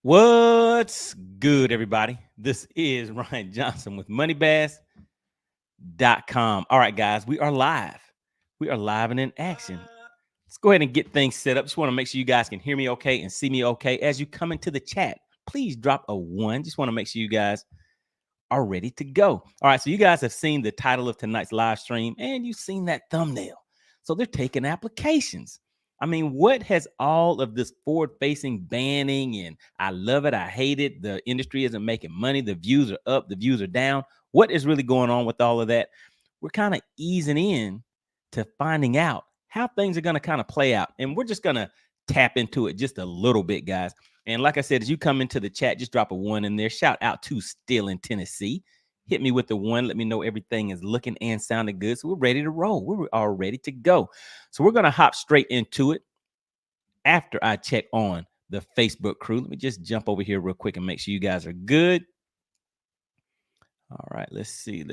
What's good, everybody? This is Ryan Johnson with MoneyBass.com. All right, guys, we are live. We are live and in action. Let's go ahead and get things set up. Just want to make sure you guys can hear me okay and see me okay. As you come into the chat, please drop a 1. Just want to make sure you guys are ready to go. All right, so you guys have seen the title of tonight's live stream and you've seen that thumbnail. So they're taking applications. I mean, what has all of this forward-facing banning and I love it, I hate it, the industry isn't making money, the views are up, the views are down. What is really going on with all of that? We're kind of easing in to finding out how things are going to kind of play out. And we're just going to tap into it just a little bit, guys. And like I said, as you come into the chat, just drop a 1 in there. Shout out to Still in Tennessee. Hit me with the 1. Let me know everything is looking and sounding good. So we're ready to roll. We're all ready to go. So we're going to hop straight into it after I check on the Facebook crew. Let me just jump over here real quick and make sure you guys are good. All right, let's see.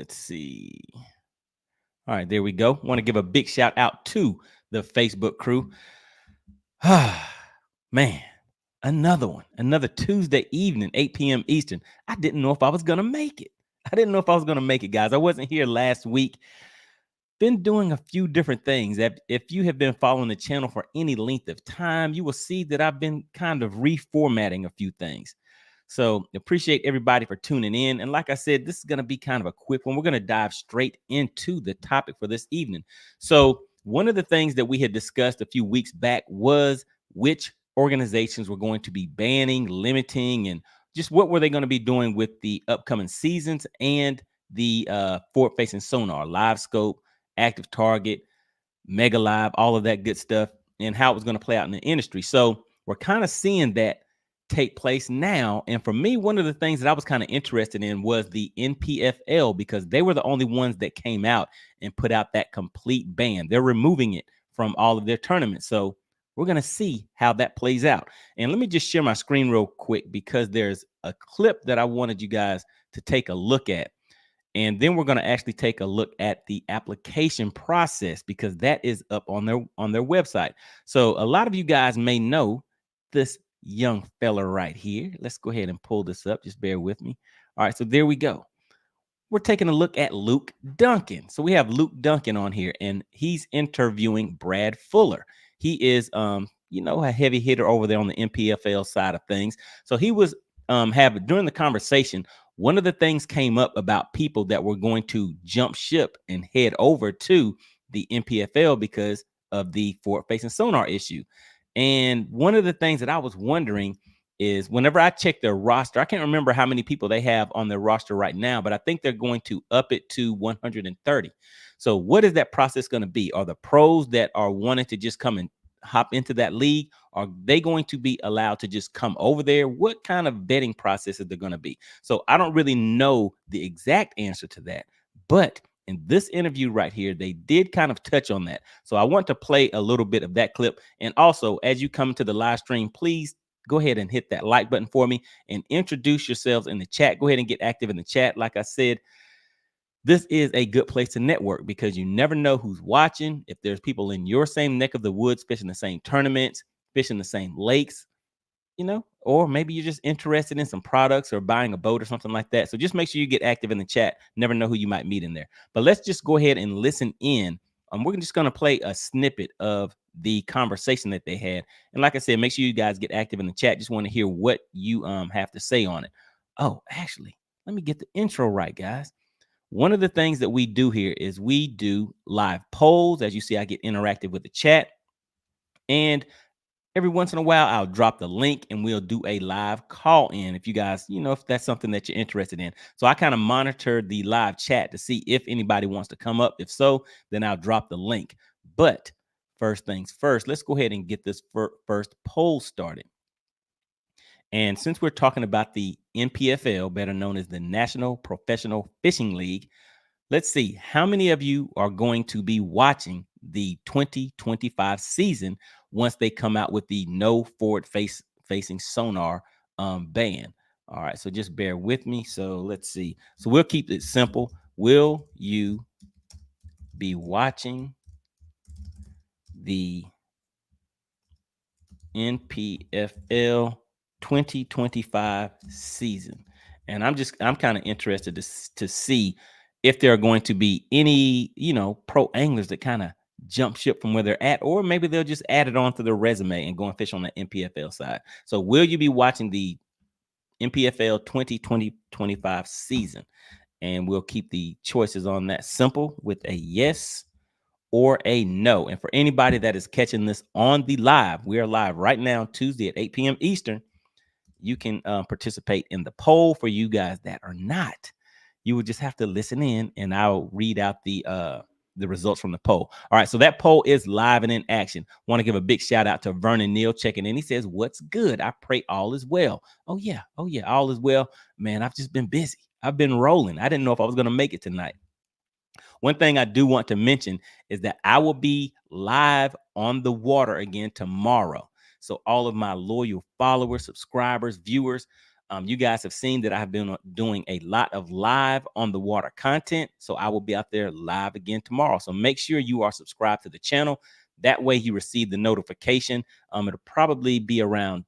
All right, there we go. Want to give a big shout out to the Facebook crew. Man, another Tuesday evening, 8 p.m. Eastern. I didn't know if I was going to make it. Guys. I wasn't here last week. Been doing a few different things. If you have been following the channel for any length of time, you will see that I've been kind of reformatting a few things. So appreciate everybody for tuning in. And like I said, this is going to be kind of a quick one. We're going to dive straight into the topic for this evening. So one of the things that we had discussed a few weeks back was which organizations were going to be banning, limiting, and just what were they going to be doing with the upcoming seasons and the forward-facing sonar, live scope, active target, mega live, all of that good stuff, and how it was going to play out in the industry. So we're kind of seeing that take place now. And for me, one of the things that I was kind of interested in was the NPFL, because they were the only ones that came out and put out that complete ban. They're removing it from all of their tournaments. So we're going to see how that plays out. And let me just share my screen real quick, because there's a clip that I wanted you guys to take a look at. And then we're going to actually take a look at the application process, because that is up on their website. So a lot of you guys may know this young fella right here. Let's go ahead and pull this up. Just bear with me. All right, so there we go. We're taking a look at Luke Duncan. So we have Luke Duncan on here, and he's interviewing Brad Fuller. He is, a heavy hitter over there on the NPFL side of things. So he was during the conversation, one of the things came up about people that were going to jump ship and head over to the NPFL because of the forward-facing sonar issue. And one of the things that I was wondering is, whenever I check their roster, I can't remember how many people they have on their roster right now, but I think they're going to up it to 130. So what is that process going to be? Are the pros that are wanting to just come and hop into that league, are they going to be allowed to just come over there? What kind of betting process is there going to be? So I don't really know the exact answer to that, but in this interview right here, they did kind of touch on that. So I want to play a little bit of that clip. And also, as you come to the live stream, please go ahead and hit that like button for me and introduce yourselves in the chat. Go ahead and get active in the chat. Like I said, this is a good place to network, because you never know who's watching. If there's people in your same neck of the woods, fishing the same tournaments, fishing the same lakes, or maybe you're just interested in some products or buying a boat or something like that. So just make sure you get active in the chat. Never know who you might meet in there. But let's just go ahead and listen in. We're just going to play a snippet of the conversation that they had. And like I said, make sure you guys get active in the chat. Just want to hear what you have to say on it. Oh, actually, let me get the intro right, guys. One of the things that we do here is we do live polls. As you see, I get interactive with the chat. And every once in a while, I'll drop the link and we'll do a live call in if you guys, if that's something that you're interested in. So I kind of monitor the live chat to see if anybody wants to come up. If so, then I'll drop the link. But first things first, let's go ahead and get this first poll started. And since we're talking about the NPFL, better known as the National Professional Fishing League, let's see how many of you are going to be watching the 2025 season once they come out with the no forward facing sonar ban. All right, so just bear with me. So let's see. So we'll keep it simple. Will you be watching the NPFL 2025 season. And I'm kind of interested to see if there are going to be any, pro anglers that kind of jump ship from where they're at, or maybe they'll just add it on to their resume and go and fish on the NPFL side. So will you be watching the NPFL 2020-25 season? And we'll keep the choices on that simple with a yes or a no. And for anybody that is catching this on the live, we are live right now, Tuesday at 8 p.m. Eastern. You can participate in the poll. For you guys that are not, you would just have to listen in, and I'll read out the results from the poll. All right, so that poll is live and in action. Want to give a big shout out to Vernon Neal checking in. He says, "What's good? I pray all is well." Oh yeah, all is well, man. I've just been busy. I've been rolling. I didn't know if I was going to make it tonight. One thing I do want to mention is that I will be live on the water again tomorrow. So all of my loyal followers, subscribers, viewers, you guys have seen that I've been doing a lot of live on the water content. So I will be out there live again tomorrow. So make sure you are subscribed to the channel. That way you receive the notification. It'll probably be around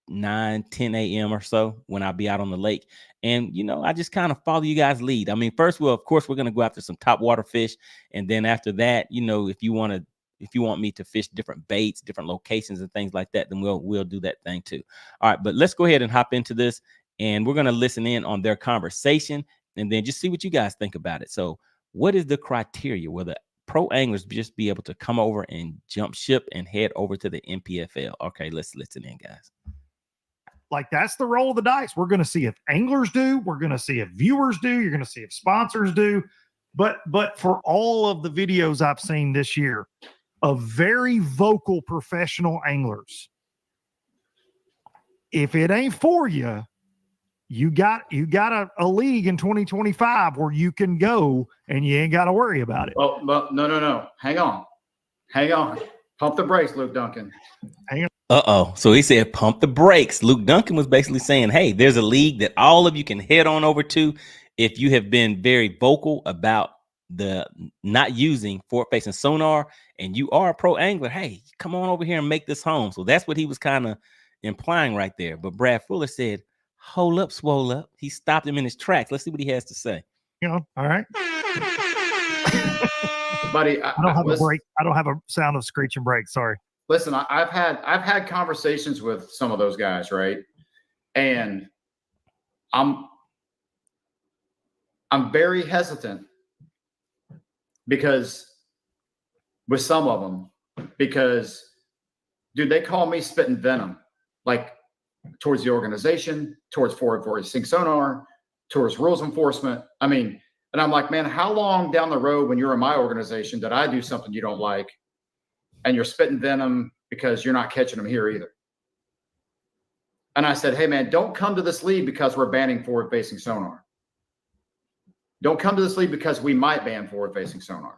9-10 a.m. or so when I'll be out on the lake. And I just kind of follow you guys' lead. I mean, first, of course, we're going to go after some top water fish, and then after that, if you want me to fish different baits, different locations and things like that, then we'll do that thing too. All right, but let's go ahead and hop into this, and we're going to listen in on their conversation and then just see what you guys think about it. So what is the criteria? Will the pro anglers just be able to come over and jump ship and head over to the NPFL? Okay, let's listen in, guys. Like, that's the roll of the dice. We're going to see if anglers do. We're going to see if viewers do. You're going to see if sponsors do. But for all of the videos I've seen this year of very vocal professional anglers, if it ain't for you, you got a league in 2025 where you can go and you ain't got to worry about it. Oh, but no. Hang on. Pump the brakes, Luke Duncan. Hang on. So he said, pump the brakes. Luke Duncan was basically saying, hey, there's a league that all of you can head on over to if you have been very vocal about the not using forward-facing sonar and you are a pro angler. Hey, come on over here and make this home. So that's what he was kind of implying right there. But Brad Fuller said, hold up, swole up. He stopped him in his tracks. Let's see what he has to say. All right. Buddy, I don't have a break. I don't have a sound of screeching brakes. Sorry. Listen, I've had conversations with some of those guys, right? And I'm very hesitant because with some of them, because dude, they call me spitting venom, like towards the organization, towards forward-facing sonar, towards rules enforcement. I mean, and I'm like, man, how long down the road when you're in my organization did I do something you don't like? And you're spitting venom because you're not catching them here either. And I said, hey, man, don't come to this league because we're banning forward-facing sonar. Don't come to this league because we might ban forward-facing sonar.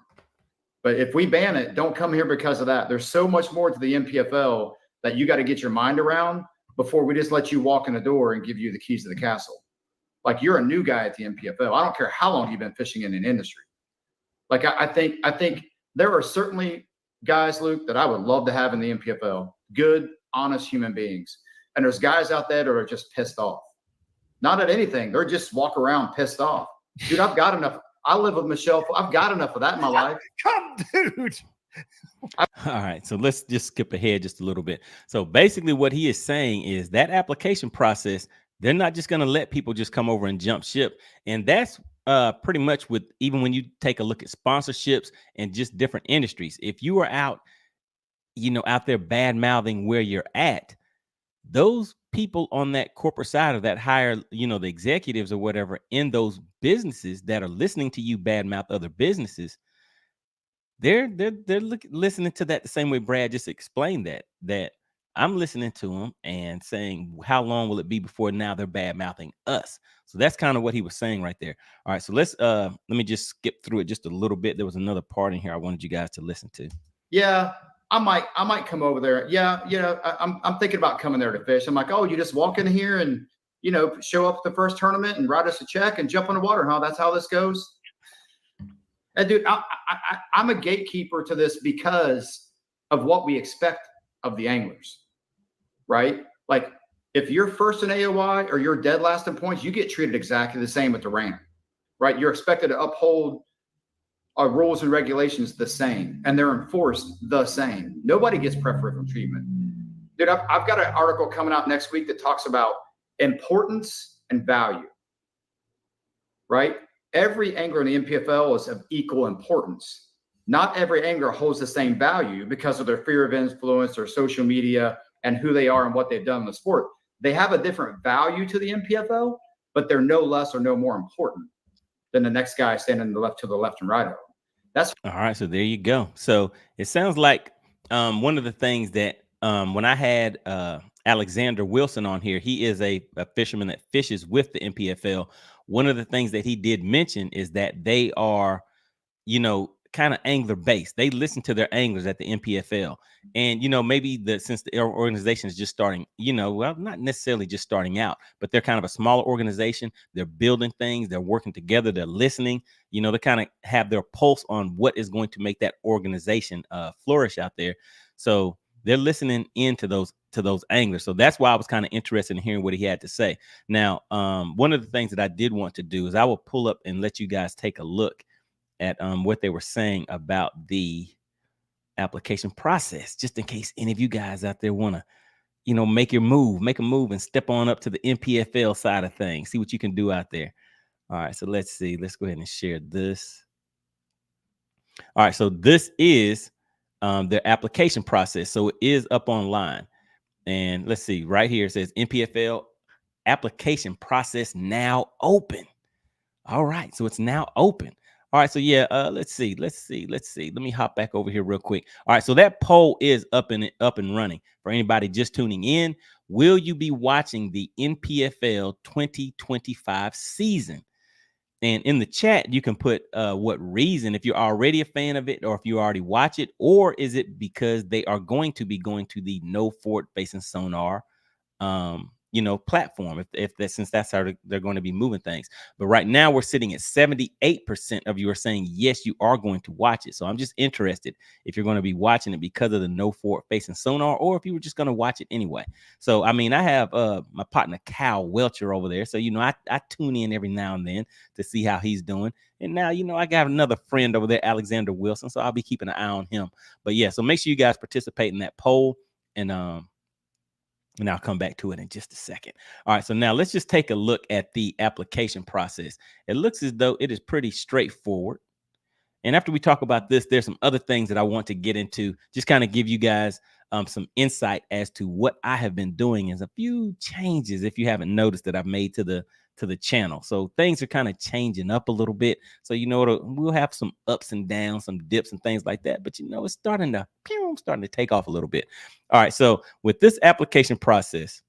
But if we ban it, don't come here because of that. There's so much more to the NPFL that you got to get your mind around before we just let you walk in the door and give you the keys to the castle. Like, you're a new guy at the NPFL. I don't care how long you've been fishing in an industry. Like, I think there are certainly guys, Luke, that I would love to have in the NPFL. Good, honest human beings. And there's guys out there that are just pissed off. Not at anything. They're just walk around pissed off. Dude, I've got enough. I live with Michelle. I've got enough of that in my life. Come, dude. All right, so let's just skip ahead just a little bit. So basically what he is saying is that application process, they're not just going to let people just come over and jump ship. And that's pretty much with, even when you take a look at sponsorships and just different industries, if you are out, out there bad mouthing where you're at, those people on that corporate side of that higher, the executives or whatever in those businesses that are listening to you bad mouth other businesses, they're listening to that the same way Brad just explained that I'm listening to them and saying, how long will it be before now they're bad mouthing us? So that's kind of what he was saying right there. All right, so let me just skip through it just a little bit. There was another part in here I wanted you guys to listen to. Yeah, I might come over there. Yeah, I'm thinking about coming there to fish. I'm like, oh, you just walk in here and show up at the first tournament and write us a check and jump in the water, huh? That's how this goes. And dude, I'm a gatekeeper to this because of what we expect of the anglers, right? Like, If you're first in AOI or you're dead last in points, you get treated exactly the same with the ramp, right? You're expected to uphold our rules and regulations the same, and they're enforced the same. Nobody gets preferential treatment. Dude, I've got an article coming out next week that talks about importance and value, right? Every angler in the NPFL is of equal importance. Not every angler holds the same value because of their fear of influence or social media and who they are and what they've done in the sport. They have a different value to the NPFL, but they're no less or no more important than the next guy standing to the left and right of them. That's all right. So there you go. So it sounds like one of the things that when I had Alexander Wilson on here, he is a fisherman that fishes with the NPFL. One of the things that he did mention is that they are, you know, kind of angler based. They listen to their anglers at the NPFL. And, you know, maybe since the organization is just starting, you know, well, not necessarily just starting out, but they're kind of a smaller organization. They're building things. They're working together. They're listening, you know, they kind of have their pulse on what is going to make that organization flourish out there. So they're listening into those anglers. So that's why I was kind of interested in hearing what he had to say. Now, one of the things that I did want to do is I will pull up and let you guys take a look at what they were saying about the application process, just in case any of you guys out there want to, you know, make a move and step on up to the NPFL side of things, see what you can do out there. All right, so let's see. Let's go ahead and share this. All right, so this is their application process. So it is up online. And let's see, right here it says NPFL application process now open. All right, so it's now open. All right, so yeah, let's see. Let me hop back over here real quick. All right, so that poll is up and running. For anybody just tuning in, will you be watching the NPFL 2025 season? And in the chat, you can put what reason, if you're already a fan of it, or if you already watch it, or is it because they are going to be going to the no forward facing sonar you know, platform, if that, since that's how they're going to be moving things. But right now we're sitting at 78% of you are saying yes, you are going to watch it. So I'm just interested if you're going to be watching it because of the no forward facing sonar, or if you were just going to watch it anyway. So I mean, I have my partner Cal Welcher over there, so you know, I tune in every now and then to see how he's doing. And now, you know, I got another friend over there, Alexander Wilson, so I'll be keeping an eye on him. But yeah, so make sure you guys participate in that poll, and I'll come back to it in just a second. All right, so now let's just take a look at the application process. It looks as though it is pretty straightforward. And after we talk about this, there's some other things that I want to get into, just kind of give you guys some insight as to what I have been doing, and a few changes, if you haven't noticed, that I've made to the channel. So things are kind of changing up a little bit. So, you know, we'll have some ups and downs, some dips and things like that. But, you know, it's starting to take off a little bit. All right. So with this application process,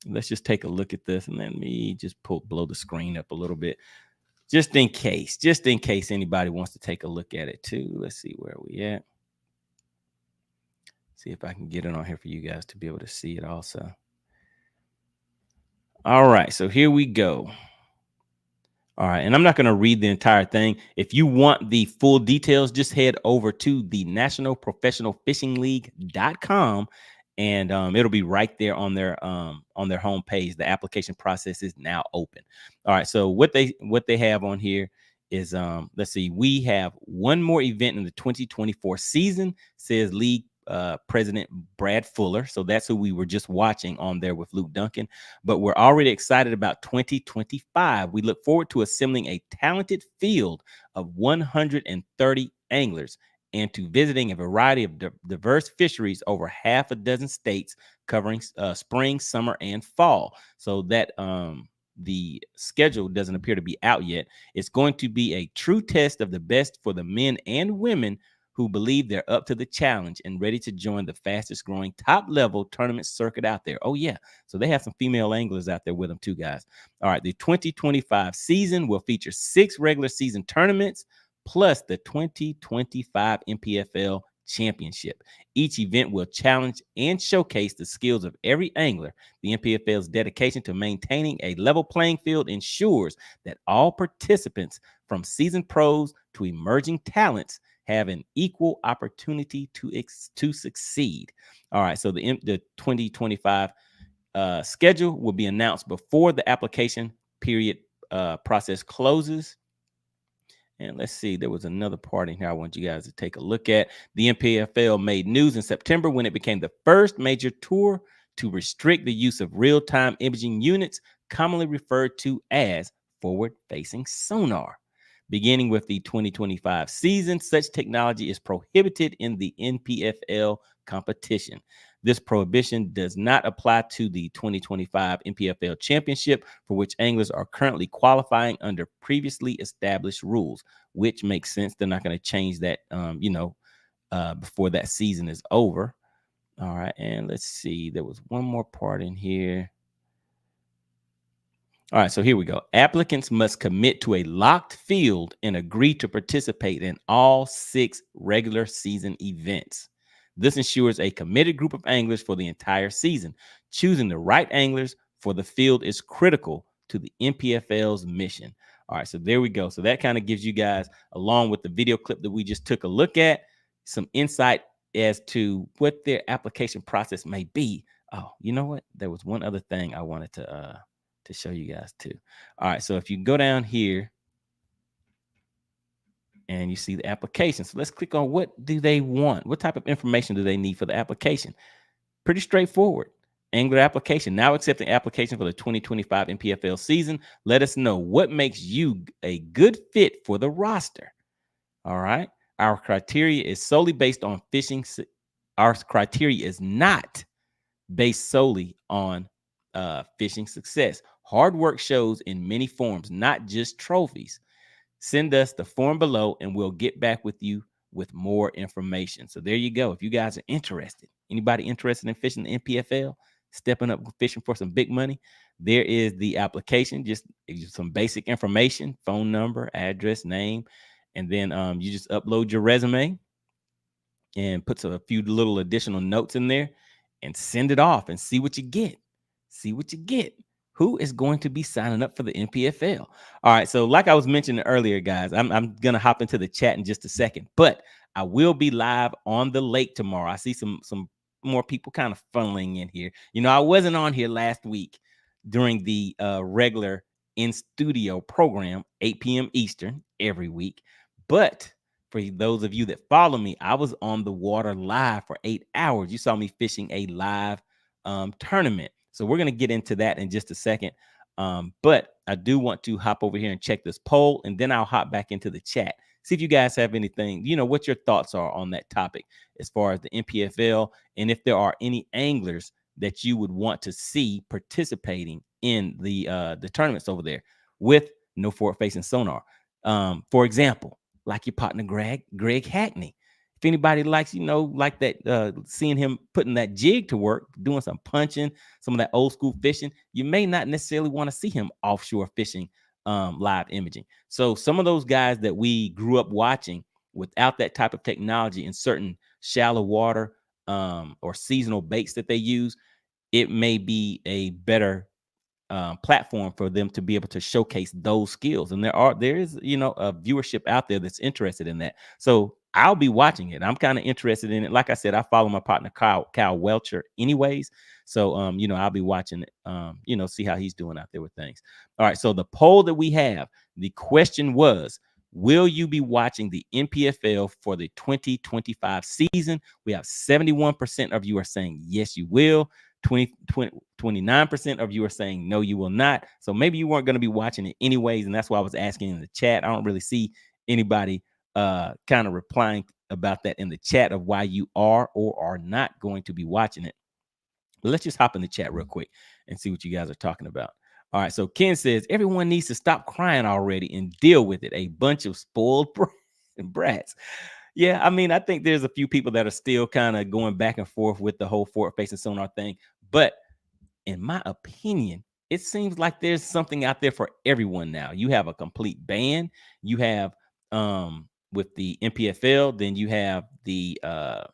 let's just take a look at this, and let me just blow the screen up a little bit, just in case anybody wants to take a look at it too. Let's see where we at. See if I can get it on here for you guys to be able to see it also. All right, so here we go. All right, and I'm not going to read the entire thing. If you want the full details, just head over to the nationalprofessionalfishingleague.com, and it'll be right there on their homepage. The application process is now open. All right, so what they have on here is let's see, we have one more event in the 2024 season, says league President Brad Fuller. So that's who we were just watching on there with Luke Duncan. But we're already excited about 2025. We look forward to assembling a talented field of 130 anglers and to visiting a variety of diverse fisheries over half a dozen states, covering spring, summer, and fall. So that the schedule doesn't appear to be out yet. It's going to be a true test of the best for the men and women who believe they're up to the challenge and ready to join the fastest growing top level tournament circuit out there. Oh yeah. So they have some female anglers out there with them too, guys. All right. The 2025 season will feature 6 regular season tournaments plus the 2025 NPFL championship. Each event will challenge and showcase the skills of every angler. The NPFL's dedication to maintaining a level playing field ensures that all participants, from seasoned pros to emerging talents, have an equal opportunity to succeed. All right, so the 2025 schedule will be announced before the application period process closes. And let's see, there was another part in here I want you guys to take a look at. The NPFL made news in September when it became the first major tour to restrict the use of real-time imaging units, commonly referred to as forward-facing sonar. Beginning with the 2025 season, such technology is prohibited in the NPFL competition. This prohibition does not apply to the 2025 NPFL championship, for which anglers are currently qualifying under previously established rules, which makes sense. They're not going to change that, before that season is over. All right. And let's see. There was one more part in here. All right, so here we go. Applicants must commit to a locked field and agree to participate in all 6 regular season events. This ensures a committed group of anglers for the entire season. Choosing the right anglers for the field is critical to the NPFL's mission. All right, so there we go. So that kind of gives you guys, along with the video clip that we just took a look at, some insight as to what their application process may be. Oh, you know what? There was one other thing I wanted to show you guys too. All right, so if you go down here and you see the application, so let's click on what do they want? What type of information do they need for the application? Pretty straightforward. Angler application, now accepting application for the 2025 NPFL season. Let us know what makes you a good fit for the roster. All right, our criteria is solely based on fishing. Our criteria is not based solely on fishing success. Hard work shows in many forms, not just trophies. Send us the form below and we'll get back with you with more information. So there you go. If you guys are interested, anybody interested in fishing the NPFL, stepping up fishing for some big money, there is the application. Just some basic information, phone number, address, name, and then you just upload your resume and put a few little additional notes in there and send it off and see what you get. See what you get. Who is going to be signing up for the NPFL? All right. So like I was mentioning earlier, guys, I'm going to hop into the chat in just a second, but I will be live on the lake tomorrow. I see some more people kind of funneling in here. You know, I wasn't on here last week during the regular in studio program, 8 p.m. Eastern every week. But for those of you that follow me, I was on the water live for 8 hours. You saw me fishing a live tournament. So we're going to get into that in just a second. But I do want to hop over here and check this poll, and then I'll hop back into the chat. See if you guys have anything, what your thoughts are on that topic as far as the NPFL, and if there are any anglers that you would want to see participating in the tournaments over there with no forward-facing sonar. For example, like your partner Greg Hackney. If anybody likes, like that, seeing him putting that jig to work, doing some punching, some of that old school fishing, you may not necessarily want to see him offshore fishing live imaging. So some of those guys that we grew up watching without that type of technology in certain shallow water or seasonal baits that they use, it may be a better platform for them to be able to showcase those skills. And there is a viewership out there that's interested in that. So I'll be watching it. I'm kind of interested in it. Like I said, I follow my partner Kyle Welcher anyways. So I'll be watching it, see how he's doing out there with things. All right. So the poll that we have, the question was, will you be watching the NPFL for the 2025 season? We have 71% of you are saying yes, you will. 29% of you are saying no, you will not. So maybe you weren't going to be watching it anyways, and that's why I was asking in the chat. I don't really see anybody kind of replying about that in the chat of why you are or are not going to be watching it. But let's just hop in the chat real quick and see what you guys are talking about. All right, so Ken says everyone needs to stop crying already and deal with it. A bunch of spoiled brats. Yeah, I mean, I think there's a few people that are still kind of going back and forth with the whole forward-facing sonar thing. But in my opinion, it seems like there's something out there for everyone now. You have a complete ban. You have with the NPFL, then you have the a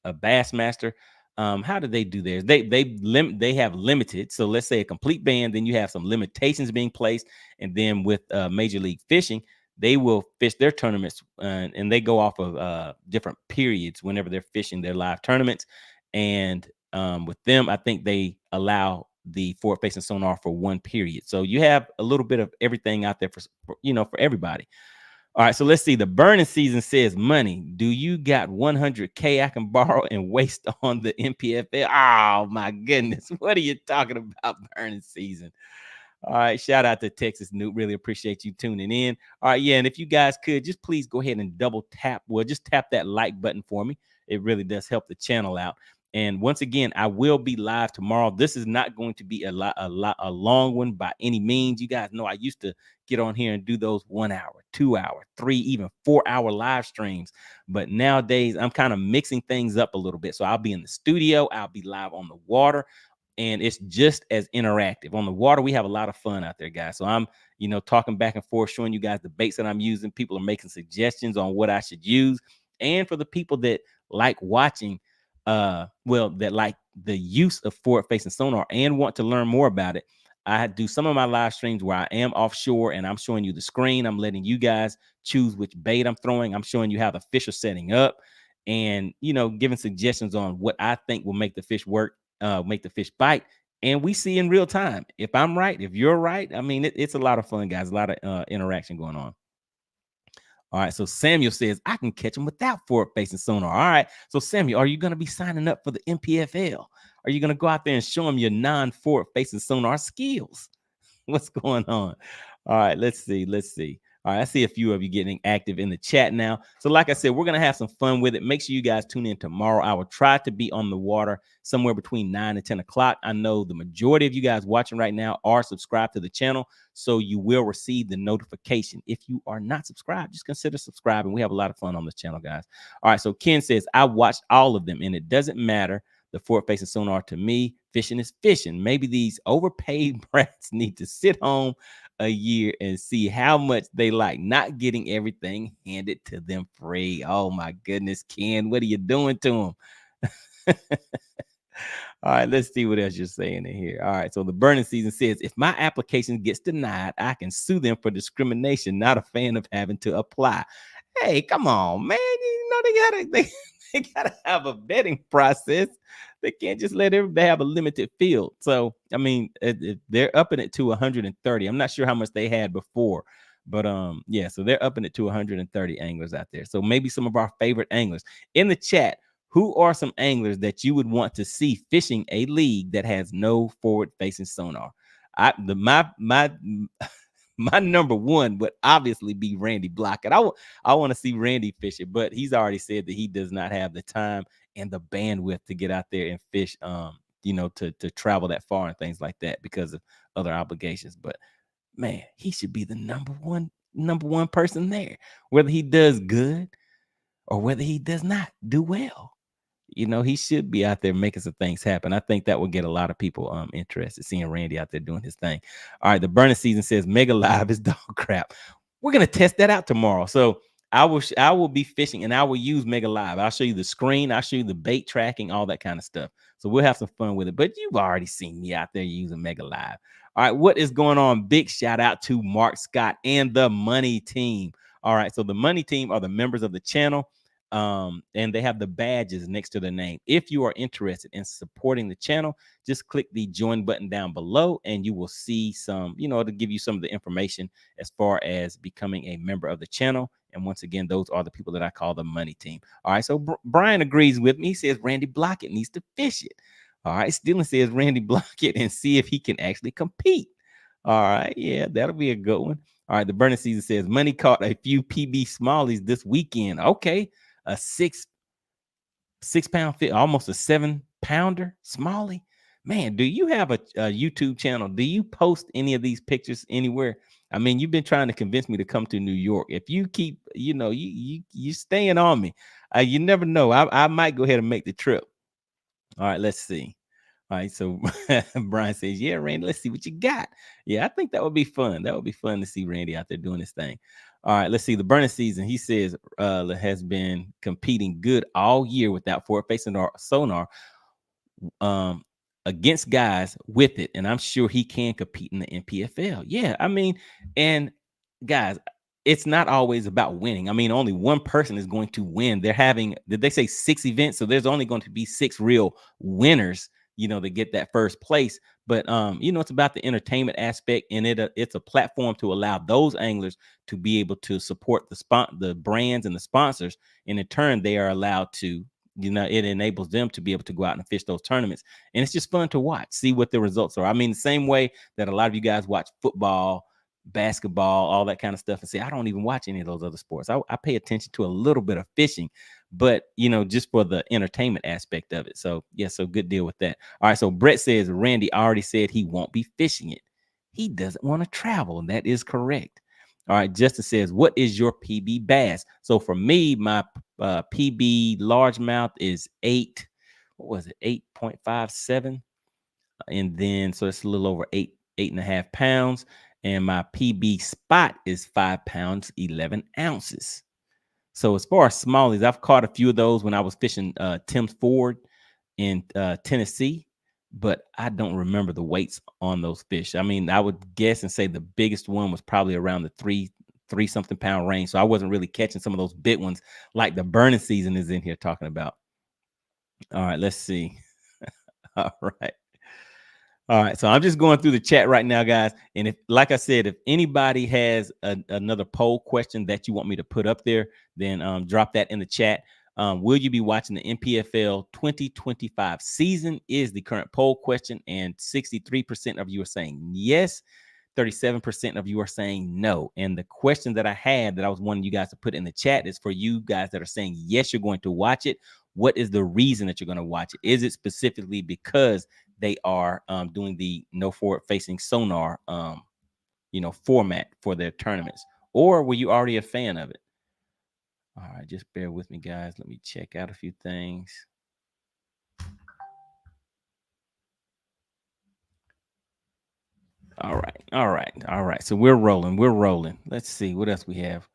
Bassmaster. How do they do theirs? They have limited. So let's say a complete ban. Then you have some limitations being placed, and then with Major League Fishing, they will fish their tournaments and they go off of different periods whenever they're fishing their live tournaments. And with them, I think they allow the forward facing sonar for 1 period. So you have a little bit of everything out there for everybody. All right, so let's see. The burning season says, money, do you got 100K I can borrow and waste on the NPFL? Oh my goodness, what are you talking about, burning season? All right, shout out to Texas Newt. Really appreciate you tuning in. All right, yeah, and if you guys could just please go ahead and just tap that like button for me. It really does help the channel out. And once again, I will be live tomorrow. This is not going to be a long one by any means. You guys know I used to get on here and do those 1 hour, 2 hour, 3, even 4 hour live streams. But nowadays, I'm kind of mixing things up a little bit. So I'll be in the studio. I'll be live on the water. And it's just as interactive. On the water, we have a lot of fun out there, guys. So I'm, talking back and forth, showing you guys the baits that I'm using. People are making suggestions on what I should use. And for the people that like watching, that like the use of forward-facing sonar and want to learn more about it, I do some of my live streams where I am offshore and I'm showing you the screen. I'm letting you guys choose which bait I'm throwing. I'm showing you how the fish are setting up and, giving suggestions on what I think will make the fish work. Make the fish bite, and we see in real time if I'm right, if you're right. I mean, it's a lot of fun, guys. A lot of interaction going on. All right, so Samuel says I can catch them without forward-facing sonar. All right, so Samuel, are you going to be signing up for the NPFL? Are you going to go out there and show them your non-forward-facing sonar skills? What's going on? All right, let's see. All right, I see a few of you getting active in the chat now. So like I said, we're going to have some fun with it. Make sure you guys tune in tomorrow. I will try to be on the water somewhere between 9 and 10 o'clock. I know the majority of you guys watching right now are subscribed to the channel, so you will receive the notification. If you are not subscribed, just consider subscribing. We have a lot of fun on this channel, guys. All right, so Ken says, I watched all of them, and it doesn't matter. The forward-facing sonar, to me, fishing is fishing. Maybe these overpaid brats need to sit home a year and see how much they like not getting everything handed to them free. Oh my goodness, Ken, what are you doing to them? All right, let's see what else you're saying in here. All right, so the burning season says, if my application gets denied, I can sue them for discrimination. Not a fan of having to apply. Hey, come on, man. They gotta have a vetting process. They can't just let everybody have a limited field. So, I mean, they're upping it to 130. I'm not sure how much they had before, but yeah, so they're upping it to 130 anglers out there. So maybe some of our favorite anglers in the chat. Who are some anglers that you would want to see fishing a league that has no forward-facing sonar? My number one would obviously be Randy Blockett. I want to see Randy fish it, but he's already said that he does not have the time and the bandwidth to get out there and fish, to travel that far and things like that because of other obligations. But man, he should be the number one person there, whether he does good or whether he does not do well. He should be out there making some things happen. I think that would get a lot of people interested, seeing Randy out there doing his thing. All right, the burning season says Mega Live is dog crap. We're gonna test that out tomorrow. So I will be fishing and I will use Mega Live. I'll show you the screen, I'll show you the bait tracking, all that kind of stuff. So we'll have some fun with it. But you've already seen me out there using Mega Live. All right, what is going on? Big shout out to Mark Scott and the Money Team. All right, so the Money Team are the members of the channel. And they have the badges next to the name. If you are interested in supporting the channel, just click the join button down below and you will see some, to give you some of the information as far as becoming a member of the channel. And once again, those are the people that I call the Money Team. All right, so Brian agrees with me. He says Randy Blockett needs to fish it. All right, Steelen says Randy Blockett and see if he can actually compete. All right, yeah, that'll be a good one. All right, the burning season says Money caught a few PB smallies this weekend. Okay. A 6 pound fit, almost a 7-pounder smallie. Man, do you have a YouTube channel? Do you post any of these pictures anywhere? I mean, you've been trying to convince me to come to New York. If you keep, you staying on me, you never know. I might go ahead and make the trip. All right, let's see. All right, so Brian says, yeah, Randy, let's see what you got. Yeah, I think that would be fun. That would be fun to see Randy out there doing his thing. All right, let's see. The burning season, he says, has been competing good all year without forward-facing sonar against guys with it. And I'm sure he can compete in the NPFL. Yeah, I mean, and guys, it's not always about winning. I mean, only one person is going to win. They're having, did they say 6 events? So there's only going to be 6 real winners, to get that first place. But it's about the entertainment aspect, and it's a platform to allow those anglers to be able to support the brands and the sponsors, and in turn they are allowed to, it enables them to be able to go out and fish those tournaments, and it's just fun to watch, see what the results are. I mean, the same way that a lot of you guys watch football, basketball, all that kind of stuff, and say, I don't even watch any of those other sports. I pay attention to a little bit of fishing, but just for the entertainment aspect of it. So yeah, so good deal with that. All right, so Brett says Randy already said he won't be fishing it. He doesn't want to travel, and that is correct. All right, Justin says, what is your PB bass? So for me, my PB largemouth is 8.57, and then so it's a little over 8.5 pounds. And my PB spot is 5 pounds, 11 ounces. So as far as smallies, I've caught a few of those when I was fishing Tim's Ford in Tennessee, but I don't remember the weights on those fish. I mean, I would guess and say the biggest one was probably around the three something pound range. So I wasn't really catching some of those big ones like the burning season is in here talking about. All right, let's see. All right. All right, so I'm just going through the chat right now, guys. And if, like I said, if anybody has another poll question that you want me to put up there, then drop that in the chat. Will you be watching the NPFL 2025 season is the current poll question, and 63% of you are saying yes. 37% of you are saying no. And the question that I had that I was wanting you guys to put in the chat is for you guys that are saying yes, you're going to watch it. What is the reason that you're going to watch it? Is it specifically because they are doing the no forward facing sonar, format for their tournaments, or were you already a fan of it? All right, just bear with me, guys. Let me check out a few things. All right. So we're rolling. Let's see what else we have.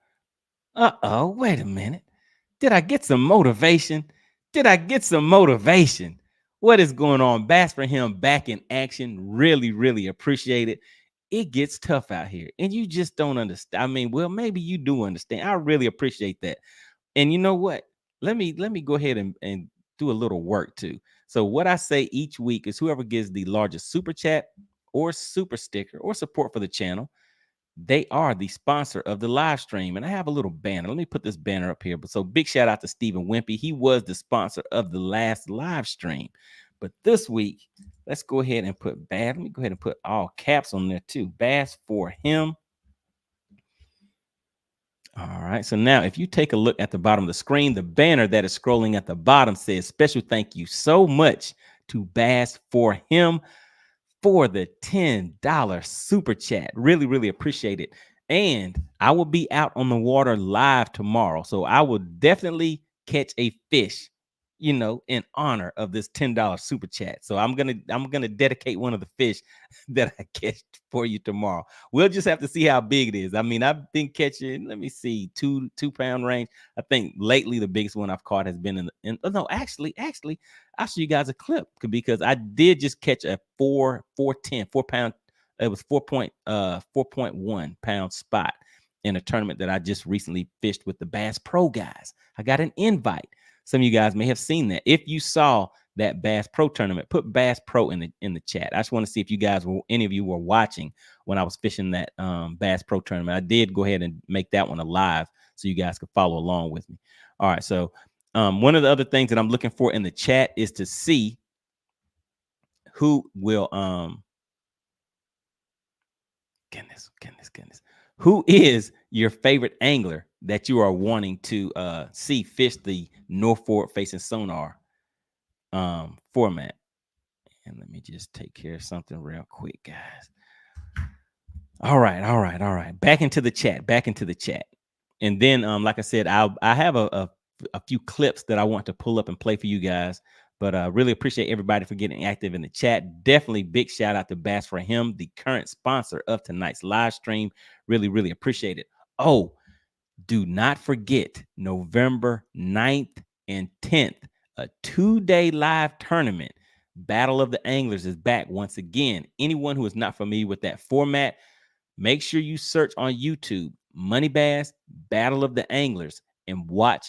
Wait a minute. Did I get some motivation? What is going on? Bass for him back in action. Really, really appreciate it. It gets tough out here, and you just don't understand. I mean, well, maybe you do understand. I really appreciate that. And you know what? Let me go ahead and do a little work too. So what I say each week is whoever gives the largest super chat or super sticker or support for the channel, they are the sponsor of the live stream. And I have a little banner. Let me put this banner up here. But so big shout out to Stephen Wimpy. He was the sponsor of the last live stream. But this week, let's go ahead and put Bass. Let me go ahead and put all caps on there too. Bass for him. All right. So now if you take a look at the bottom of the screen, the banner that is scrolling at the bottom says special thank you so much to Bass for him for the $10 super chat. Really, really appreciate it. And I will be out on the water live tomorrow. So I will definitely catch a fish, in honor of this $10 super chat. So I'm gonna dedicate one of the fish that I catch for you tomorrow. We'll just have to see how big it is. I mean, I've been catching, let me see, 2-pound range. I think lately the biggest one I've caught has been actually, I'll show you guys a clip because I did just catch a 4 pound. It was 4.1 pound spot in a tournament that I just recently fished with the Bass Pro guys. I got an invite. Some of you guys may have seen that. If you saw that Bass Pro tournament, put Bass Pro in the chat. I just want to see if you guys any of you were watching when I was fishing that Bass Pro tournament. I did go ahead and make that one alive so you guys could follow along with me. All right, so one of the other things that I'm looking for in the chat is to see who will goodness. Who is your favorite angler that you are wanting to see fish the north forward facing sonar format? And let me just take care of something real quick, guys. All right. Back into the chat. And then, like I said, I have a few clips that I want to pull up and play for you guys. But really appreciate everybody for getting active in the chat. Definitely big shout out to Bass for him, the current sponsor of tonight's live stream. Really, really appreciate it. Oh, do not forget November 9th and 10th, a 2-day live tournament. Battle of the Anglers is back once again. Anyone who is not familiar with that format, make sure you search on YouTube MoneyBass Battle of the Anglers and watch,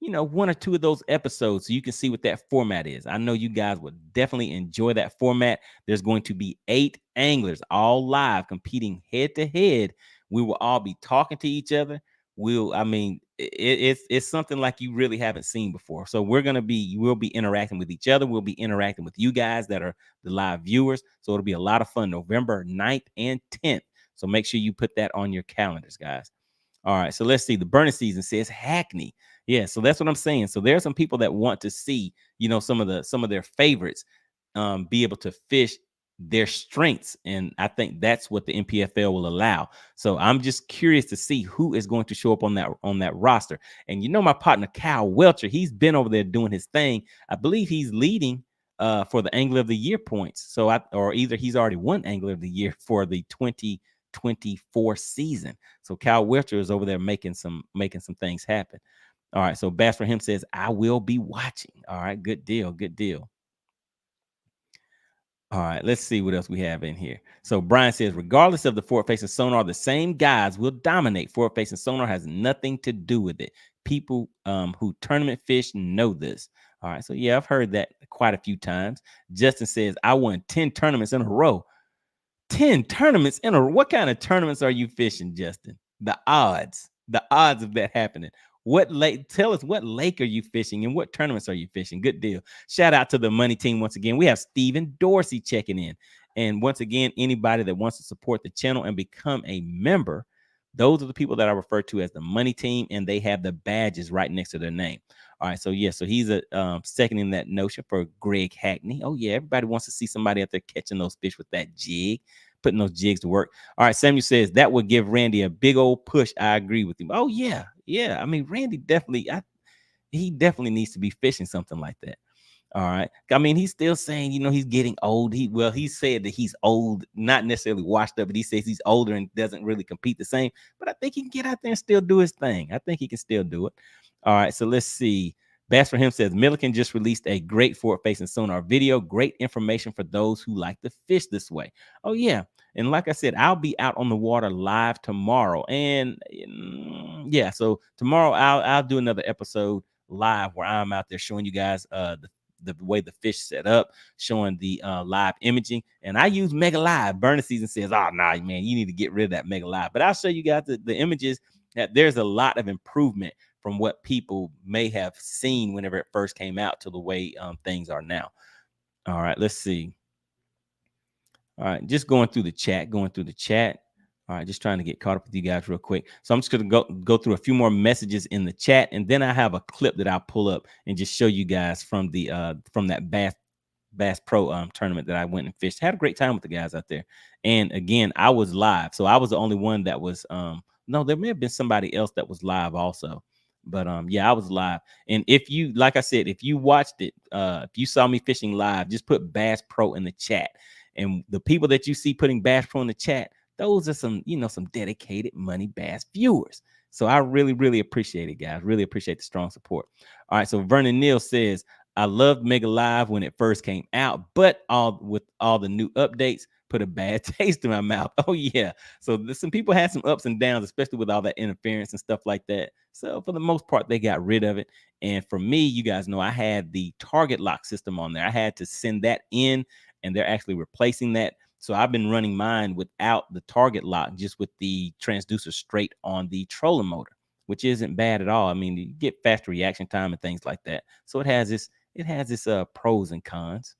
you know, 1 or 2 of those episodes so you can see what that format is. I know you guys would definitely enjoy that format. There's going to be 8 anglers all live competing head to head. We will all be talking to each other. It's something like you really haven't seen before. So we'll be interacting with each other. We'll be interacting with you guys that are the live viewers. So it'll be a lot of fun, November 9th and 10th. So make sure you put that on your calendars, guys. All right, so let's see. The burning season says Hackney. Yeah, so that's what I'm saying. So there are some people that want to see, you know, some of their favorites be able to fish their strengths, and I think that's what the NPFL will allow. So I'm just curious to see who is going to show up on that roster. And you know, my partner Kyle Welcher, he's been over there doing his thing. I believe he's leading for the Angler of the Year points. So or either he's already won Angler of the Year for the 2024 season. So Kyle Welcher is over there making some things happen. All right. So Bass for him says, I will be watching. All right. Good deal. Good deal. All right, let's see what else we have in here. So Brian says, regardless of the forward-facing sonar, the same guys will dominate. Forward-facing sonar has nothing to do with it. People who tournament fish know this. All right, so yeah, I've heard that quite a few times. Justin says, I won 10 tournaments in a row. 10 tournaments in a row. What kind of tournaments are you fishing, Justin? The odds of that happening. What lake? Tell us, what lake are you fishing and what tournaments are you fishing? Good deal. Shout out to the Money Team once again. We have Stephen Dorsey checking in. And once again, anybody that wants to support the channel and become a member, those are the people that I refer to as the Money Team, and they have the badges right next to their name. All right, so yeah, so he's seconding that notion for Greg Hackney. Oh yeah, everybody wants to see somebody out there catching those fish with that jig, putting those jigs to work. All right, Samuel says that would give Randy a big old push. I agree with him. Oh yeah. I mean, Randy definitely, he definitely needs to be fishing something like that. All right. I mean, he's still saying, you know, he's getting old. He said that he's old, not necessarily washed up, but he says he's older and doesn't really compete the same. But I think he can get out there and still do his thing. I think he can still do it. All right. So let's see. Bass for him says Milliken just released a great forward-facing sonar video. Great information for those who like to fish this way. Oh yeah. And like I said, I'll be out on the water live tomorrow. And yeah, so tomorrow I'll do another episode live where I'm out there showing you guys the way the fish set up, showing the live imaging. And I use Mega Live. Burner Season says, oh, nah, man, you need to get rid of that Mega Live. But I'll show you guys the images. That there's a lot of improvement from what people may have seen whenever it first came out to the way things are now. All right, let's see. All right, just going through the chat. All right, just trying to get caught up with you guys real quick. So I'm just going to go through a few more messages in the chat, and then I have a clip that I'll pull up and just show you guys from that Bass Pro tournament that I went and fished. Had a great time with the guys out there. And again, I was live, so I was the only one that was no, there may have been somebody else that was live also. But yeah, I was live. And if you, like I said, if you watched it, if you saw me fishing live, just put Bass Pro in the chat. And the people that you see putting Bass Pro in the chat, those are some, you know, some dedicated Money Bass viewers. So I really, really appreciate it, guys. Really appreciate the strong support. All right. So Vernon Neal says, I loved Mega Live when it first came out, but with all the new updates, put a bad taste in my mouth. Oh yeah. So some people had some ups and downs, especially with all that interference and stuff like that. So for the most part, they got rid of it. And for me, you guys know I had the target lock system on there. I had to send that in, and they're actually replacing that. So I've been running mine without the target lock, just with the transducer straight on the trolling motor, which isn't bad at all. I mean, you get faster reaction time and things like that. So it has its pros and cons.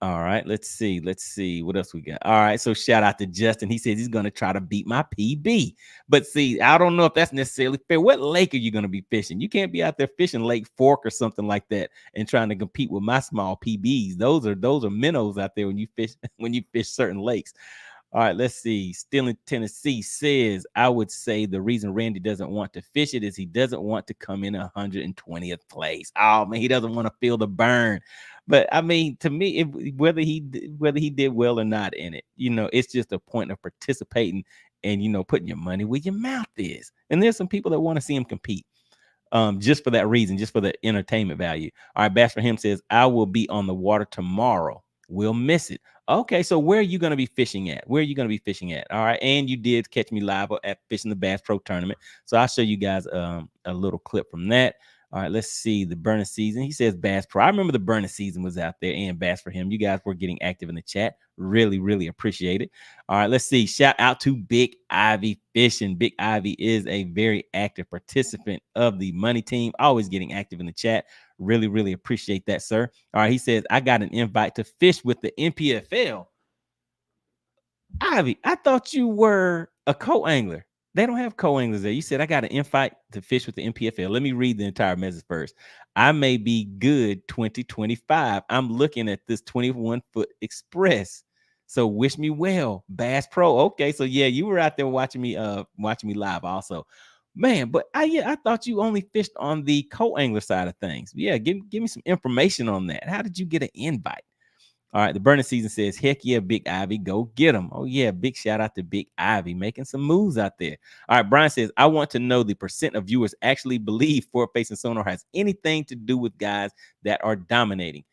All right, let's see what else we got. All right, so shout out to Justin. He says he's going to try to beat my PB. But see, I don't know if that's necessarily fair. What lake are you going to be fishing? You can't be out there fishing Lake Fork or something like that and trying to compete with my small PBs. Those are minnows out there when you fish certain lakes. All right, let's see. Still in Tennessee says, I would say the reason Randy doesn't want to fish it is he doesn't want to come in 120th place. Oh man, he doesn't want to feel the burn. But I mean, to me, whether he did well or not in it, you know, it's just a point of participating and, you know, putting your money where your mouth is. And there's some people that want to see him compete just for that reason, just for the entertainment value. All right, Bass for him says, I will be on the water tomorrow. we'll miss it. Okay, so where are you going to be fishing at? Where are you going to be fishing at? All right, and you did catch me live at Fishing the Bass Pro Tournament. So I'll show you guys a little clip from that. All right, let's see the burning season. He says Bass Pro. I remember the burning season was out there and Bass for him. You guys were getting active in the chat. Really, really appreciate it. All right, let's see. Shout out to Big Ivy Fishing. Big Ivy is a very active participant of the Money Team, always getting active in the chat. Really, really appreciate that, sir. All right, he says, I got an invite to fish with the NPFL. Ivy, I thought you were a co-angler. They don't have co-anglers there. You said, I got an invite to fish with the NPFL. Let me read the entire message first. I may be good 2025. I'm looking at this 21-foot express. So wish me well, Bass Pro. Okay, so yeah, you were out there watching me live also. Man, but I thought you only fished on the co-angler side of things. Yeah, give me some information on that. How did you get an invite? All right, the burning season says, heck yeah, Big Ivy, go get him. Oh yeah, big shout out to Big Ivy making some moves out there. All right, Brian says, I want to know the percent of viewers actually believe forward-facing sonar has anything to do with guys that are dominating.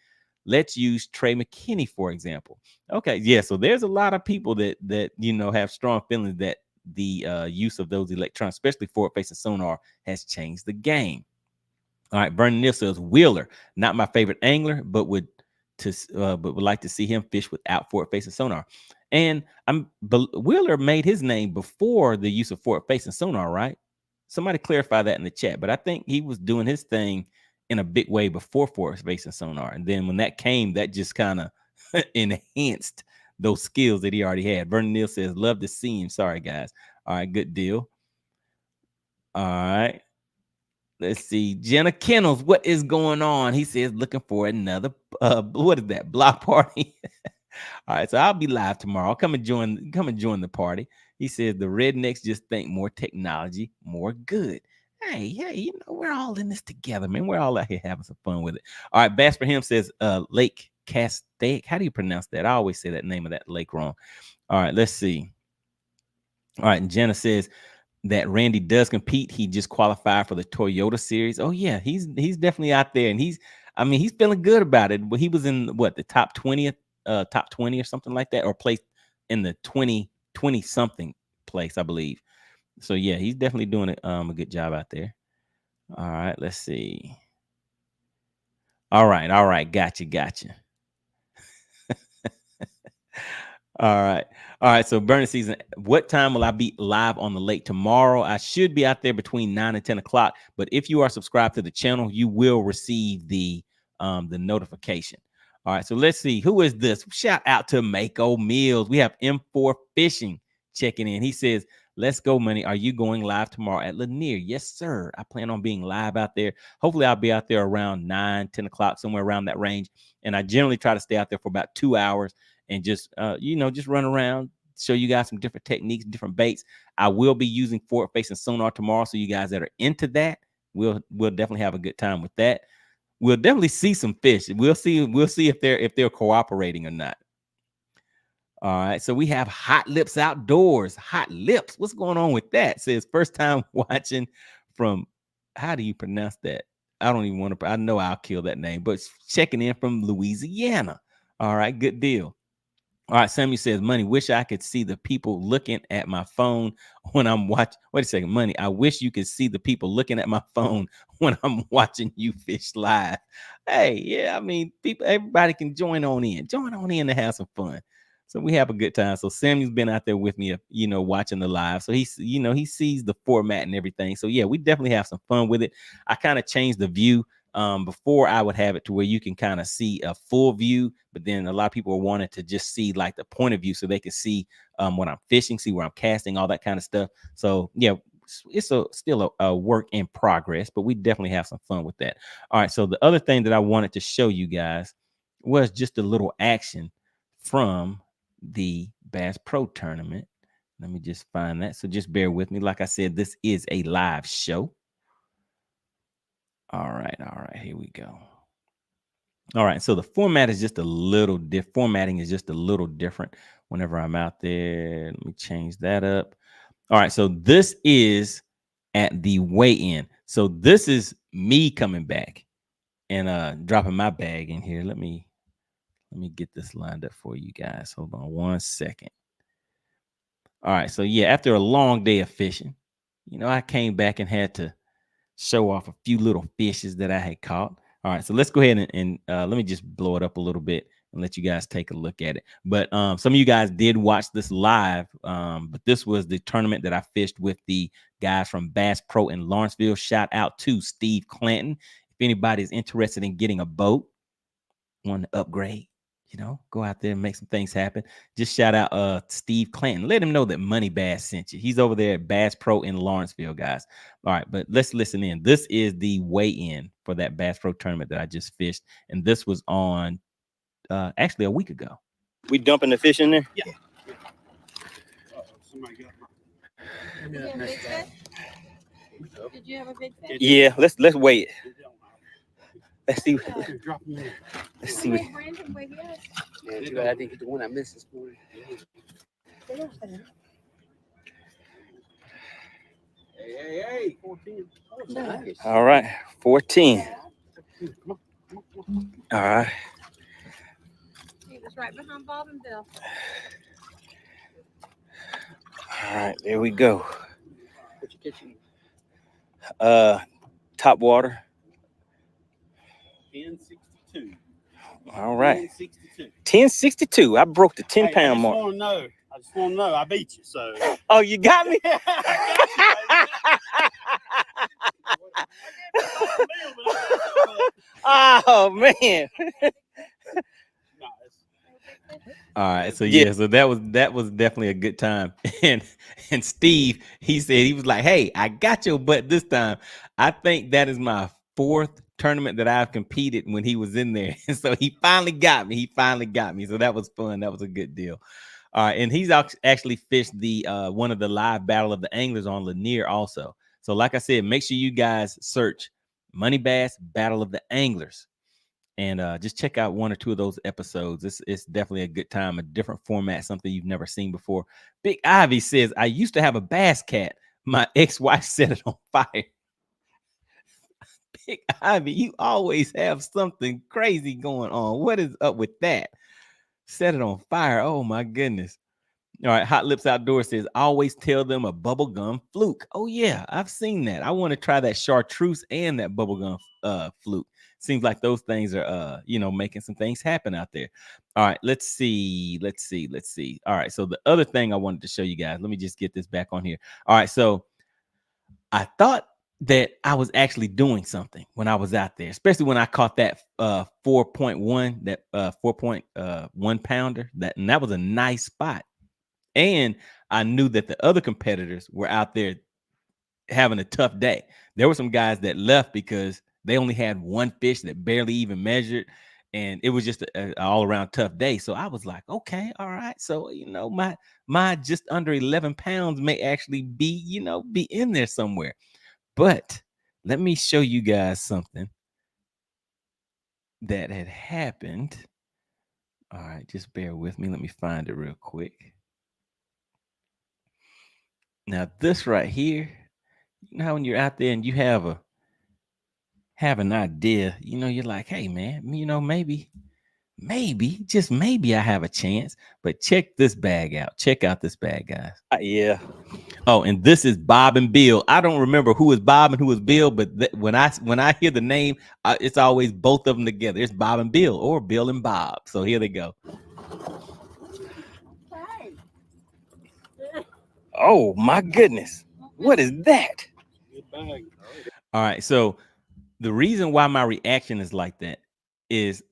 Let's use Trey McKinney, for example. Okay, yeah, so there's a lot of people that have strong feelings that the use of those electrons, especially forward-facing sonar, has changed the game. All right, Vernon Neal says, Wheeler, not my favorite angler, but would like to see him fish without forward-facing sonar. And Wheeler made his name before the use of forward-facing sonar, right? Somebody clarify that in the chat. But I think he was doing his thing in a big way before forward-facing sonar, and then when that came, that just kind of enhanced those skills that he already had. Vernon Neal says, love to see him. Sorry, guys. All right, good deal. All right. Let's see. Jenna Kennels, what is going on? He says, looking for another, what is that, block party? All right, so I'll be live tomorrow. Come and join the party. He says, the rednecks just think more technology, more good. Hey, we're all in this together, man. We're all out here having some fun with it. All right, Bass for him says, Lake Castaic. How do you pronounce that? I always say that name of that lake wrong. All right, let's see. All right, and Jenna says, that Randy does compete. He just qualified for the Toyota series. Oh yeah, he's definitely out there, and he's feeling good about it. But he was in the top 20th, top 20 or something like that, or placed in the 20 something place, I believe. So yeah, he's definitely doing a good job out there. All right, let's see. All right, gotcha. All right. So burning season, what time will I be live on the lake tomorrow? I should be out there between 9 and 10 o'clock. But if you are subscribed to the channel, you will receive the notification. All right. So let's see. Who is this? Shout out to Mako Mills. We have M4 Fishing checking in. He says, let's go, Money. Are you going live tomorrow at Lanier? Yes, sir. I plan on being live out there. Hopefully I'll be out there around 9, 10 o'clock, somewhere around that range. And I generally try to stay out there for about 2 hours. And just just run around, show you guys some different techniques, different baits. I will be using forward-facing sonar tomorrow, so you guys that are into that, we'll definitely have a good time with that. We'll definitely see some fish. We'll see if they're cooperating or not. All right, so we have Hot Lips Outdoors. Hot Lips, what's going on with that? Says first time watching from. How do you pronounce that? I don't even want to. I know I'll kill that name, but checking in from Louisiana. All right, good deal. All right, Samuel says, Money, wish I could see the people looking at my phone when I'm watching. Wait a second, Money, I wish you could see the people looking at my phone when I'm watching you fish live. Hey, yeah, everybody can join on in and have some fun. So we have a good time. So Samuel's been out there with me, watching the live. So he sees the format and everything. So yeah, we definitely have some fun with it. I kind of changed the view. Before I would have it to where you can kind of see a full view, but then a lot of people wanted to just see like the point of view so they can see when I'm fishing, see where I'm casting, all that kind of stuff. So yeah, it's still a work in progress, but we definitely have some fun with that. All right, so the other thing that I wanted to show you guys was just a little action from the Bass Pro tournament. Let me just find that. So just bear with me. Like I said, this is a live show. All right, here we go. All right, so the format is just a little different. Formatting is just a little different whenever I'm out there. Let me change that up. All right, so this is at the weigh-in. So this is me coming back and dropping my bag in here. Let me Let me get this lined up for you guys. Hold on 1 second. All right. So yeah, after a long day of fishing, you know, I came back and had to show off a few little fishes that I had caught. All right. So let's go ahead and let me just blow it up a little bit and let you guys take a look at it. But some of you guys did watch this live. But this was the tournament that I fished with the guys from Bass Pro in Lawrenceville. Shout out to Steve Clanton. If anybody's interested in getting a boat, want to upgrade, you know, go out there and make some things happen. Just shout out Steve Clanton. Let him know that MoneyBass sent you. He's over there at Bass Pro in Lawrenceville, guys. All right, but let's listen in. This is the weigh-in for that Bass Pro tournament that I just fished, and this was on actually a week ago. We dumping the fish in there? Yeah. Somebody got Did you have a big fish? Yeah, let's weigh it. Let's see. Let's see. Brandon weigh his? Yeah, too bad I think it's the one I missed this morning. Hey, 14. Nice. All right, 14. All right. He was right behind Bob and Bill. All right, there we go. What you catching? Top water. 1062. All right. 1062. 1062. I broke the 10-pound mark. I just want to know. I beat you, so. Oh, you got me? Oh, man. All right, so yeah, so that was definitely a good time. And Steve, he said, he was like, hey, I got your butt this time. I think that is my 4th tournament that I've competed when he was in there. And so he finally got me. So that was fun. That was a good deal. All right, and he's actually fished the one of the live Battle of the Anglers on Lanier also. So like I said, make sure you guys search MoneyBass Battle of the Anglers. And just check out 1 or 2 of those episodes. It's definitely a good time, a different format, something you've never seen before. Big Ivy says, I used to have a bass cat. My ex-wife set it on fire. Big Ivy, you always have something crazy going on. What is up with that? Set it on fire. Oh, my goodness. All right, Hot Lips Outdoor says, always tell them a bubblegum fluke. Oh, yeah, I've seen that. I want to try that chartreuse and that bubblegum fluke. Seems like those things are, you know, making some things happen out there. All right, let's see. All right, so the other thing I wanted to show you guys, let me just get this back on here. All right, so I thought that I was actually doing something when I was out there, especially when I caught that 4.1, that 4.1 pounder, and that was a nice spot. And I knew that the other competitors were out there having a tough day. There were some guys that left because they only had one fish that barely even measured, and it was just an all-around tough day. So I was like, okay, all right. So, you know, my just under 11 pounds may actually be, you know, be in there somewhere. But let me show you guys something that had happened. All right, just bear with me. Let me find it real quick. Now, this right here, you know how when you're out there and you have an idea, you know, you're like, hey, man, you know, maybe, just maybe I have a chance. But check this bag out. Check out this bag, guys. Yeah. Oh, and this is Bob and Bill. I don't remember who is Bob and who is Bill, but when I hear the name, it's always both of them together. It's Bob and Bill or Bill and Bob. So here they go. Oh, my goodness. What is that? Good bag. All right. So the reason why my reaction is like that is,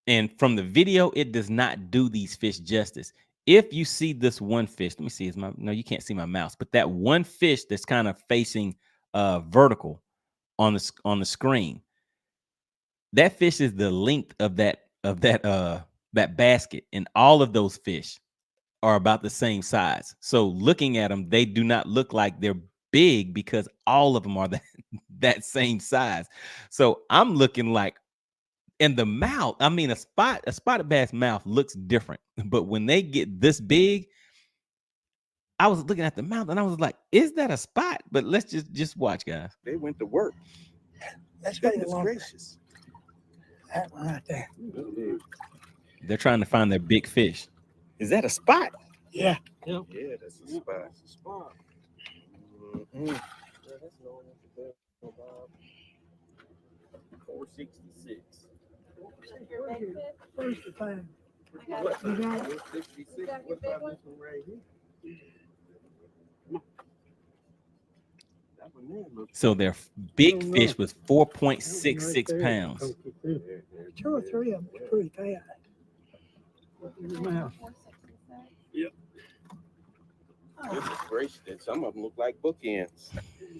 and from the video, it does not do these fish justice. If you see this one fish, let me see. No, you can't see my mouse, but that one fish that's kind of facing vertical on the screen, that fish is the length of that basket, and all of those fish are about the same size. So looking at them, they do not look like they're big because all of them are that same size. So I'm looking like, in the mouth, I mean, a spotted bass mouth looks different, but when they get this big, I was looking at the mouth and I was like, is that a spot? But let's just watch, guys. They went to work. That's Goodness gracious. that one right there. They're trying to find their big fish. Is that a spot? Yeah. Yeah, that's a spot. That's a spot. Mhm. 466. Where's the thing? What? You got it? 466. You got your What big about one? this one right here? That one there looks So their big fish was 4.66 pounds. Two or three of them was pretty fat. Goodness gracious, and some of them look like bookends.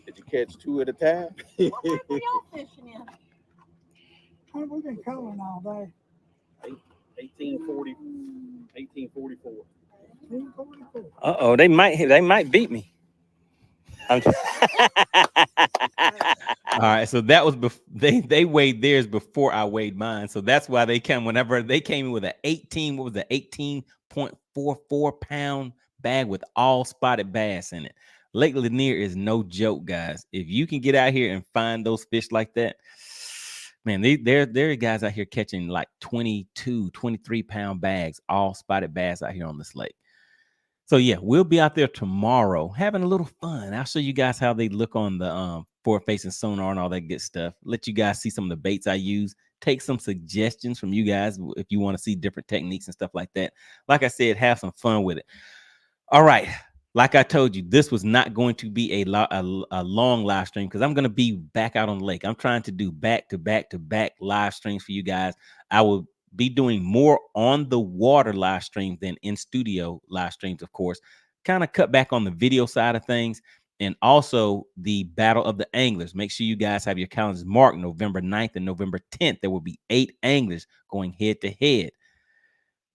Did you catch two at a time? What lake were y'all fishing in? Oh, we've been calling all day. 1840, 1844. 1844. Uh-oh, they might beat me. I'm All right, so that was they weighed theirs before I weighed mine, so that's why they came. Whenever they came in with an 18.44 pound bag with all spotted bass in it. Lake Lanier is no joke, guys. If you can get out here and find those fish like that, man, there are guys out here catching like 22, 23 pound bags, all spotted bass out here on this lake. So yeah, we'll be out there tomorrow having a little fun. I'll show you guys how they look on the forward facing sonar and all that good stuff. Let you guys see some of the baits I use. Take some suggestions from you guys if you want to see different techniques and stuff like that. Like I said, have some fun with it. All right. Like I told you, this was not going to be a long live stream because I'm going to be back out on the lake. I'm trying to do back-to-back live streams for you guys. I will be doing more on the water live stream than in studio live streams, of course. Kind of cut back on the video side of things. And also the Battle of the Anglers. Make sure you guys have your calendars marked November 9th and November 10th. There will be 8 anglers going head-to-head.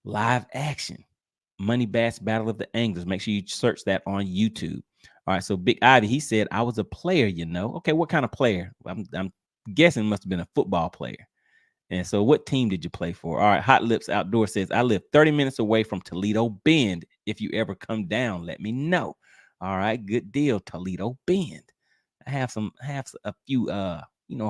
Live action. MoneyBass Battle of the Anglers. Make sure you search that on YouTube. All right, so Big Ivy, he said, I was a player, you know. Okay, what kind of player? I'm guessing it must have been a football player. And so what team did you play for? All right, Hot Lips Outdoor says, I live 30 minutes away from Toledo Bend. If you ever come down, let me know. All right, good deal, Toledo Bend. I have a few a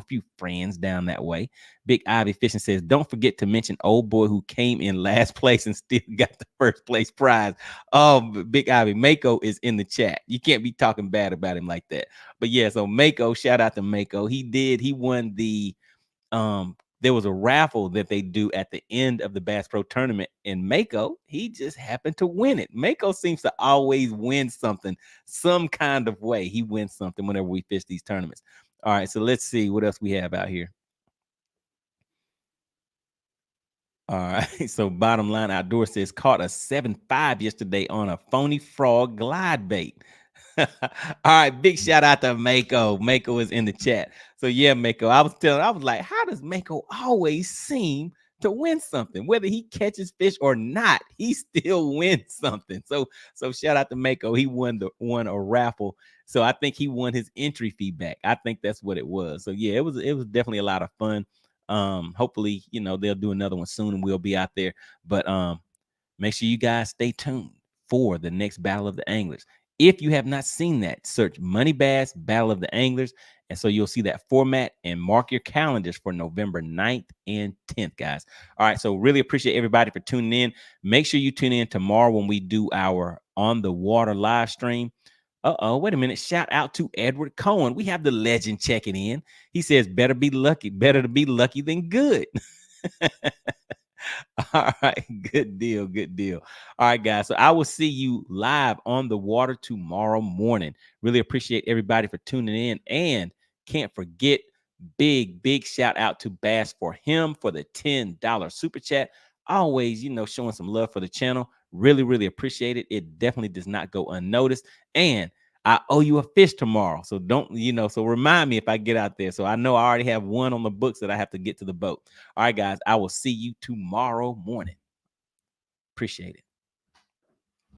few friends down that way. Big Ivy Fishing says, don't forget to mention old boy who came in last place and still got the first place prize. Oh, Big Ivy, Mako is in the chat. You can't be talking bad about him like that. But yeah, so Mako, shout out to Mako. He won the there was a raffle that they do at the end of the Bass Pro tournament, and Mako, he just happened to win it. Mako seems to always win something, some kind of way. He wins something whenever we fish these tournaments. All right, so let's see what else we have out here. All right, so Bottom Line Outdoor says, caught a 7.5 yesterday on a phony frog glide bait. All right, big shout out to Mako. Mako is in the chat. So yeah, Mako, I was like, how does Mako always seem to win something? Whether he catches fish or not, he still wins something. So shout out to Mako. He won a raffle. So I think he won his entry fee back. I think that's what it was. So yeah, it was definitely a lot of fun. Hopefully, they'll do another one soon and we'll be out there. But make sure you guys stay tuned for the next Battle of the Anglers. If you have not seen that, search MoneyBass Battle of the Anglers. And so you'll see that format and mark your calendars for November 9th and 10th, guys. All right. So really appreciate everybody for tuning in. Make sure you tune in tomorrow when we do our On the Water live stream. Wait a minute. Shout out to Edward Cohen. We have the legend checking in. He says, better to be lucky than good. All right, good deal. All right, guys. So I will see you live on the water tomorrow morning. Really appreciate everybody for tuning in, and can't forget big shout out to Bass for him for the $10 super chat. Always, showing some love for the channel. Really appreciate it. It definitely does not go unnoticed. And I owe you a fish tomorrow. So so remind me if I get out there. So I know I already have one on the books that I have to get to the boat. All right, guys, I will see you tomorrow morning. Appreciate it.